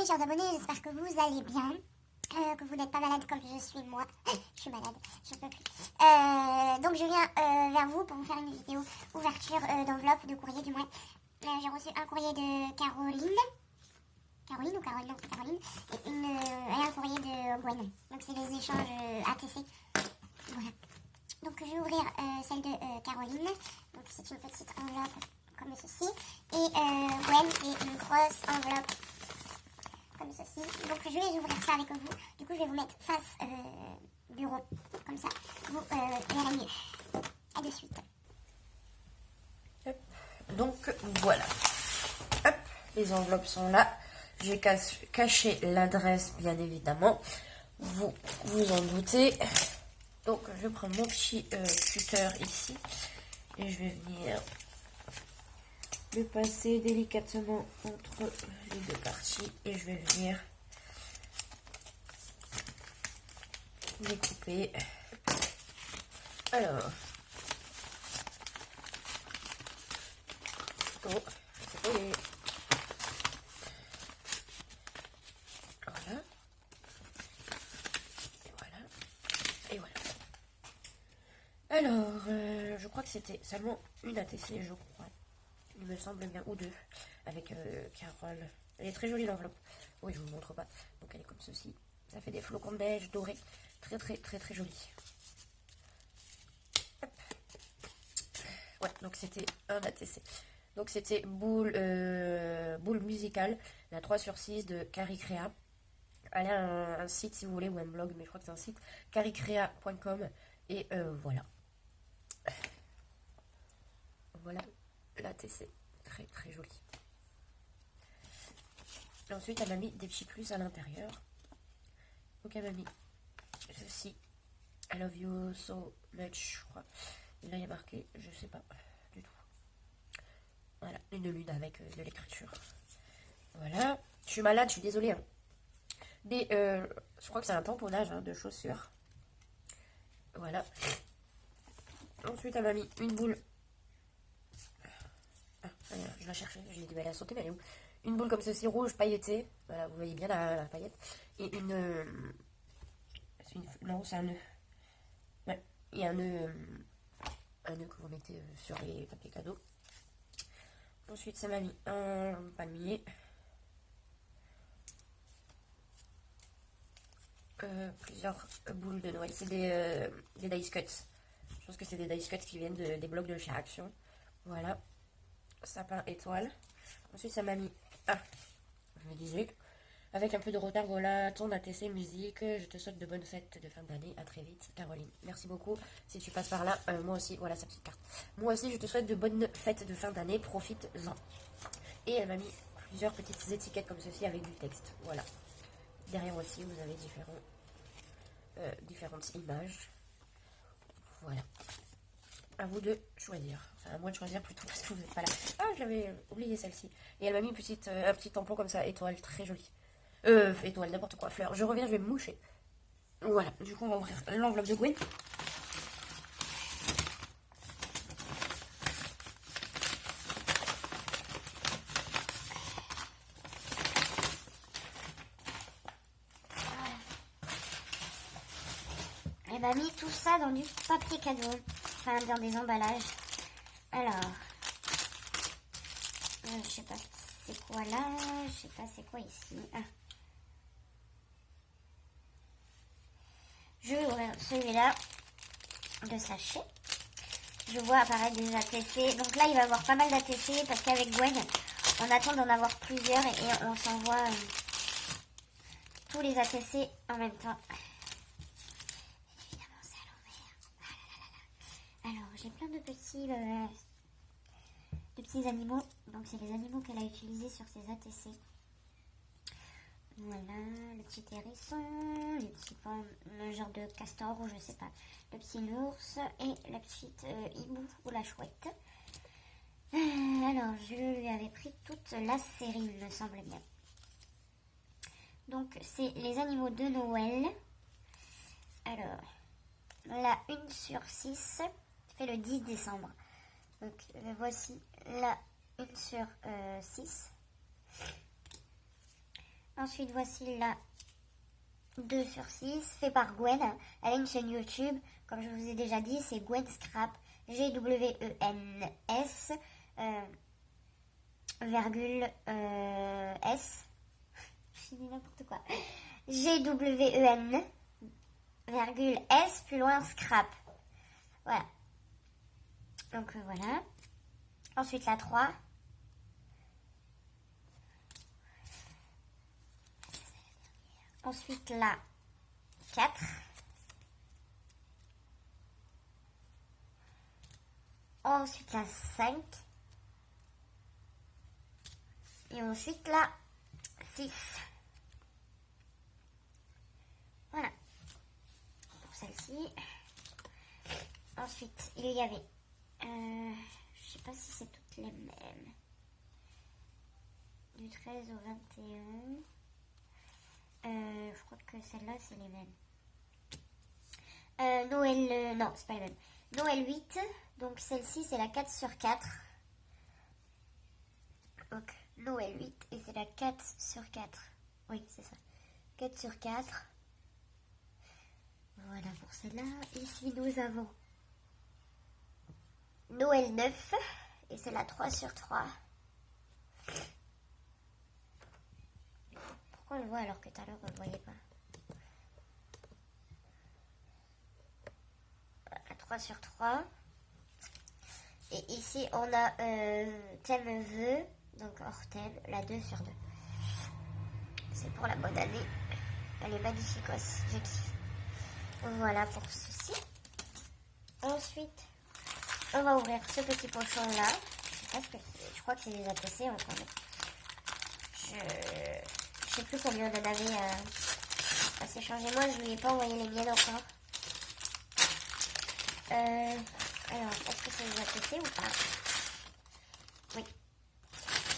mes chers abonnés, j'espère que vous allez bien, que vous n'êtes pas malade comme je suis moi. Je suis malade, je peux plus. Donc je viens vers vous pour vous faire une vidéo ouverture d'enveloppe, de courrier du moins. J'ai reçu un courrier de Caroline. Caroline ou Caroline? Non, c'est Caroline. Et un courrier de Gwen. Donc c'est les échanges ATC. Voilà. Donc je vais ouvrir celle de Caroline. Donc c'est une petite enveloppe comme ceci. Et Gwen, c'est une grosse enveloppe comme ceci. Donc je vais ouvrir ça avec vous. Du coup je vais vous mettre face bureau. Comme ça, vous verrez mieux. À de suite. Hop. Donc voilà. Hop, les enveloppes sont là. J'ai caché l'adresse, bien évidemment. Vous vous en doutez. Donc je prends mon petit cutter ici. Et je vais venir le passer délicatement entre les deux parties. Et je vais venir découper. Alors. Oh, c'est collé. Voilà. Et voilà. Et voilà. Alors, je crois que c'était seulement une ATC, je crois. Il me semble bien, ou deux, avec Carole. Elle est très jolie l'enveloppe. Oui, je vous montre pas. Donc elle est comme ceci. Ça fait des flocons de neige dorés. Très très très très joli. Hop. Ouais, donc c'était un ATC. Donc c'était boule musicale, la 3/6 de Caricrea. Allez à un site si vous voulez, ou un blog, mais je crois que c'est un site, caricrea.com. Et voilà. Voilà l'ATC. Très très joli. Et ensuite, elle m'a mis des petits plus à l'intérieur. Donc elle m'a mis ceci. I love you so much, je crois. Et là, il y a marqué, je sais pas du tout. Voilà, une lune avec de l'écriture. Voilà. Je suis malade, je suis désolée. Hein. Je crois que c'est un tamponnage de chaussures. Voilà. Ensuite, elle m'a mis une boule. Ah, je la cherchais, j'ai du mal à sauter, mais elle est où? Une boule comme ceci, rouge, pailletée. Voilà, vous voyez bien la paillette. Et non, c'est un nœud. Ouais, il y a un nœud que vous mettez sur les papiers cadeaux. Ensuite, ça m'a mis un palmier. Plusieurs boules de Noël. C'est des dice cuts. Je pense que c'est des dice cuts qui viennent des blocs de chez Action. Voilà. Sapin étoile. Ensuite, ça m'a mis... Ah, je me disais... Avec un peu de retard, voilà, ton ATC musique. Je te souhaite de bonnes fêtes de fin d'année. À très vite, Caroline. Merci beaucoup. Si tu passes par là, moi aussi, voilà sa petite carte. Moi aussi, je te souhaite de bonnes fêtes de fin d'année. Profite-en. Et elle m'a mis plusieurs petites étiquettes comme ceci avec du texte. Voilà. Derrière aussi, vous avez différentes images. Voilà. À vous de choisir. Enfin, à moi de choisir plutôt parce que vous n'êtes pas là. Ah, je l'avais oublié celle-ci. Et elle m'a mis un petit tampon comme ça, étoile, très joli. Étoile, n'importe quoi, fleur. Je reviens, je vais me moucher. Voilà, du coup, on va ouvrir l'enveloppe de Gwen. Elle m'a mis tout ça dans du papier cadeau. Enfin, dans des emballages. Alors. Je sais pas c'est quoi là. Je sais pas c'est quoi ici. Ah. Je vais ouvrir celui-là de sachet. Je vois apparaître des ATC. Donc là, il va y avoir pas mal d'ATC parce qu'avec Gwen, on attend d'en avoir plusieurs et on s'envoie tous les ATC en même temps. Évidemment, c'est à l'envers. Ah là là là. Alors, j'ai plein de petits animaux. Donc, c'est les animaux qu'elle a utilisés sur ses ATC. Voilà, le petit hérisson, les petits pommes, le genre de castor ou je sais pas, le petit ours et la petite hibou ou la chouette. Alors, je lui avais pris toute la série, il me semble bien. Donc, c'est les animaux de Noël. Alors, la 1/6 fait le 10 décembre. Donc, voici la 1/6. Ensuite, voici la 2 sur 6, fait par Gwen. Elle a une chaîne YouTube, comme je vous ai déjà dit, c'est Gwen Scrap, Gwens, virgule S. Je dis n'importe quoi. Gwen, virgule S, plus loin Scrap. Voilà. Donc voilà. Ensuite la 3. Ensuite la 4. Ensuite la 5. Et ensuite la 6. Voilà. Pour celle-ci. Ensuite, il y avait... je sais pas si c'est toutes les mêmes. Du 13 au 21. Je crois que celle-là, c'est les mêmes. Noël... non, c'est pas les mêmes. Noël 8. Donc celle-ci, c'est la 4 sur 4. Donc Noël 8. Et c'est la 4 sur 4. Oui, c'est ça. 4 sur 4. Voilà pour celle-là. Ici, nous avons Noël 9. Et c'est la 3 sur 3. Pourquoi on le voit alors que tout à l'heure, on ne le voyait pas? La 3 sur 3. Et ici, on a thème vœu. Donc hors thème, la 2 sur 2. C'est pour la bonne année. Elle est magnifique aussi. Je kiffe. Voilà pour ceci. Ensuite, on va ouvrir ce petit pochon là. Je sais pas ce que c'est. Je crois que c'est des ATC encore. Je sais plus combien on en avait à s'échanger. Moi, je lui ai pas envoyé les miennes encore. Alors, est-ce que c'est des ATC ou pas? Oui.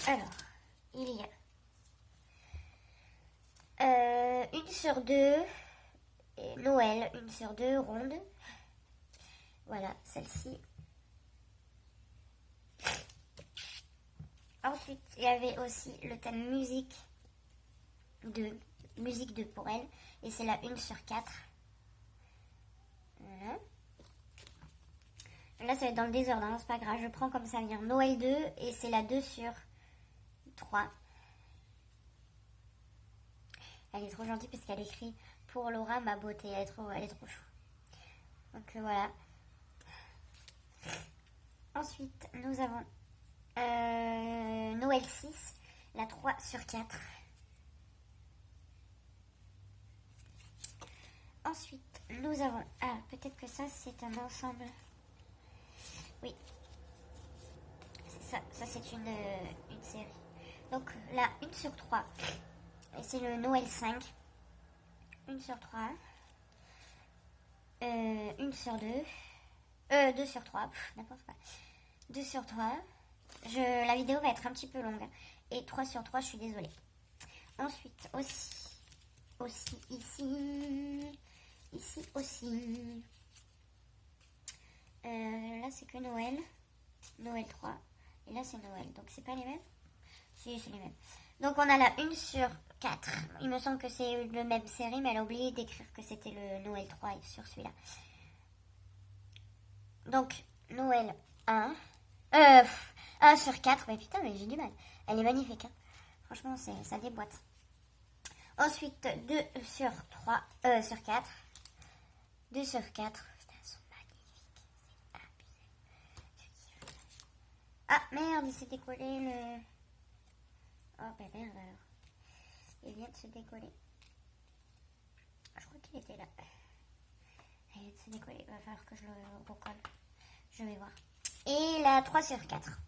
Alors, il y a 1 sur 2 et Noël, 1 sur 2 ronde. Voilà, celle-ci. Ensuite, il y avait aussi le thème musique 2 pour elle. Et c'est la 1 sur 4. Voilà. Là, ça va être dans le désordre, hein, c'est pas grave. Je prends comme ça vient. Noël 2 et c'est la 2 sur 3. Elle est trop gentille parce qu'elle écrit pour Laura ma beauté. Elle est trop chou. Donc voilà. Ensuite, nous avons Noël 6, la 3 sur 4. Ensuite, nous avons... Ah, peut-être que ça, c'est un ensemble. Oui. C'est ça. Ça, c'est une série. Donc, la 1 sur 3. Et c'est le Noël 5. 1 sur 3. 1 sur 2. 2 sur 3. N'importe quoi. 2 sur 3. La vidéo va être un petit peu longue. Et 3 sur 3, je suis désolée. Ensuite, aussi, ici aussi. Là, c'est que Noël. Noël 3. Et là, c'est Noël. Donc, c'est pas les mêmes? Si, c'est les mêmes. Donc, on a la 1 sur 4. Il me semble que c'est le même série, mais elle a oublié d'écrire que c'était le Noël 3 sur celui-là. Donc, Noël 1. 1 sur 4. Mais putain, mais j'ai du mal. Elle est magnifique. Hein. Franchement, ça déboîte. Ensuite, 2 sur 3. Sur 4. 2 sur 4. Putain, elles sont magnifiques. C'est abusé. Ah, merde, il s'est décollé le... Oh, ben merde alors. Il vient de se décoller. Je crois qu'il était là. Il vient de se décoller. Il va falloir que je le recolle. Je vais voir. Et la 3 sur 4.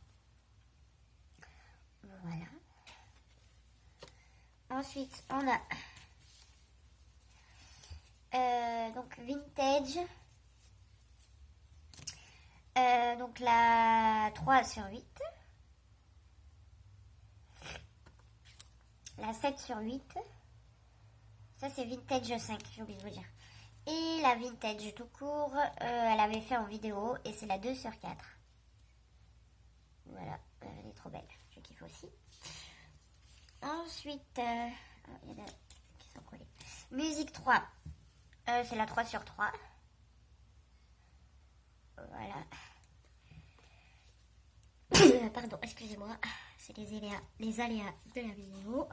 Voilà. Ensuite, on a donc vintage. Donc la 3 sur 8. La 7 sur 8. Ça, c'est vintage 5, j'ai oublié de vous dire. Et la vintage tout court, elle avait fait en vidéo. Et c'est la 2 sur 4. Voilà, elle est trop belle. Je kiffe aussi. Ensuite, il y Musique 3. C'est la 3 sur 3. Voilà. Pardon, excusez-moi. C'est les aléas de la vidéo.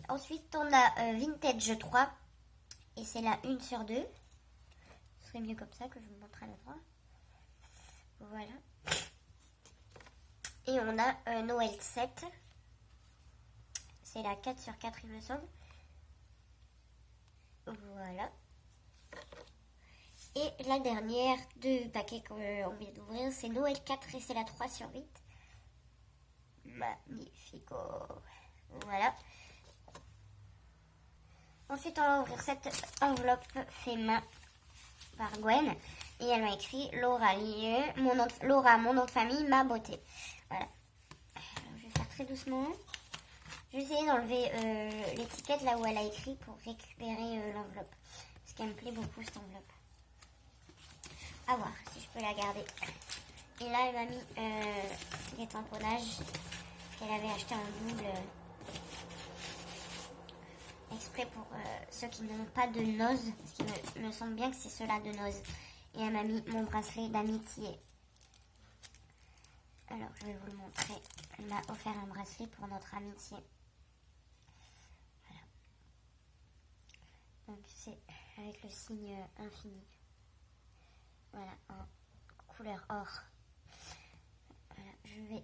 Ensuite, on a Vintage 3. Et c'est la 1 sur 2. Ce serait mieux comme ça que je vous montre à l'endroit. Voilà. Et on a Noël 7. C'est la 4 sur 4, il me semble. Voilà. Et la dernière du paquet qu'on vient d'ouvrir, c'est Noël 4 et c'est la 3 sur 8. Magnifico. Voilà. Ensuite, on va ouvrir cette enveloppe fait main par Gwen. Et elle m'a écrit Laura, Laura, mon nom de famille, ma beauté. Voilà. Alors, je vais faire très doucement. Je vais essayer d'enlever l'étiquette là où elle a écrit pour récupérer l'enveloppe. Parce qu'elle me plaît beaucoup cette enveloppe. À voir si je peux la garder. Et là, elle m'a mis des tamponnages qu'elle avait acheté en double. Exprès pour ceux qui n'ont pas de noz, parce qu'il me semble bien que c'est ceux-là de noz. Et elle m'a mis mon bracelet d'amitié. Alors, je vais vous le montrer. Elle m'a offert un bracelet pour notre amitié. Voilà. Donc, c'est avec le signe infini. Voilà, en couleur or. Voilà, je vais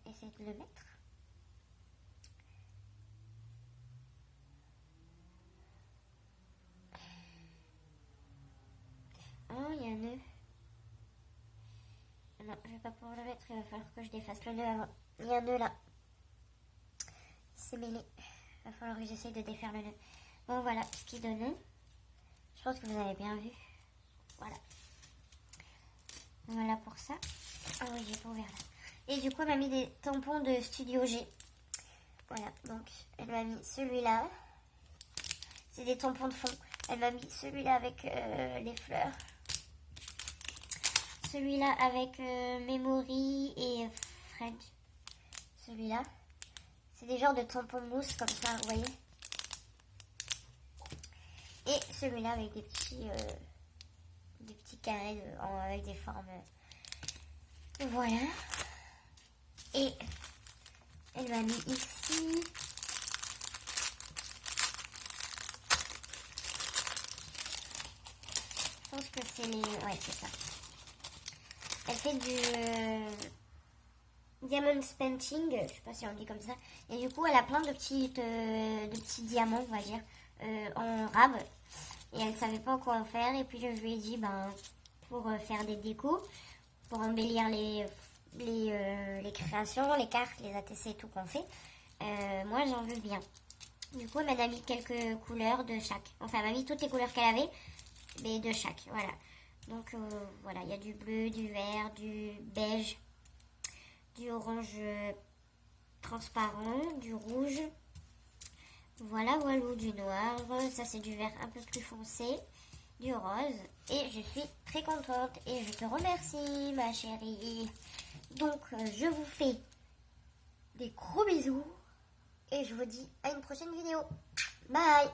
essayer de le mettre. Oh, il y a un nœud. Non, je vais pas pouvoir le mettre. Il va falloir que je défasse le nœud avant. Il y a un nœud là. C'est mêlé. Il va falloir que j'essaye de défaire le nœud. Bon, voilà ce qu'il donnait. Je pense que vous avez bien vu. Voilà. Voilà pour ça. Ah oui, j'ai pas ouvert là. Et du coup, elle m'a mis des tampons de Studio G. Voilà, donc elle m'a mis celui-là. C'est des tampons de fond. Elle m'a mis celui-là avec les fleurs. Celui-là avec Memory et French. Celui-là. C'est des genres de tampons mousse comme ça, vous voyez. Et celui-là avec des petits carrés avec des formes. Voilà. Et elle m'a mis ici. Je pense que c'est les... Ouais, c'est ça. Elle fait du diamond painting, je sais pas si on dit comme ça. Et du coup, elle a plein de petits diamants, on va dire, en rab. Et elle ne savait pas quoi en faire. Et puis je lui ai dit, ben, pour faire des décos, pour embellir les créations, les cartes, les ATC et tout qu'on fait, moi j'en veux bien. Du coup, elle m'a mis quelques couleurs de chaque. Enfin, elle m'a mis toutes les couleurs qu'elle avait, mais de chaque, voilà. Donc voilà, il y a du bleu, du vert, du beige, du orange transparent, du rouge. Voilà, voilà, du noir. Ça, c'est du vert un peu plus foncé, du rose. Et je suis très contente et je te remercie, ma chérie. Donc, je vous fais des gros bisous et je vous dis à une prochaine vidéo. Bye!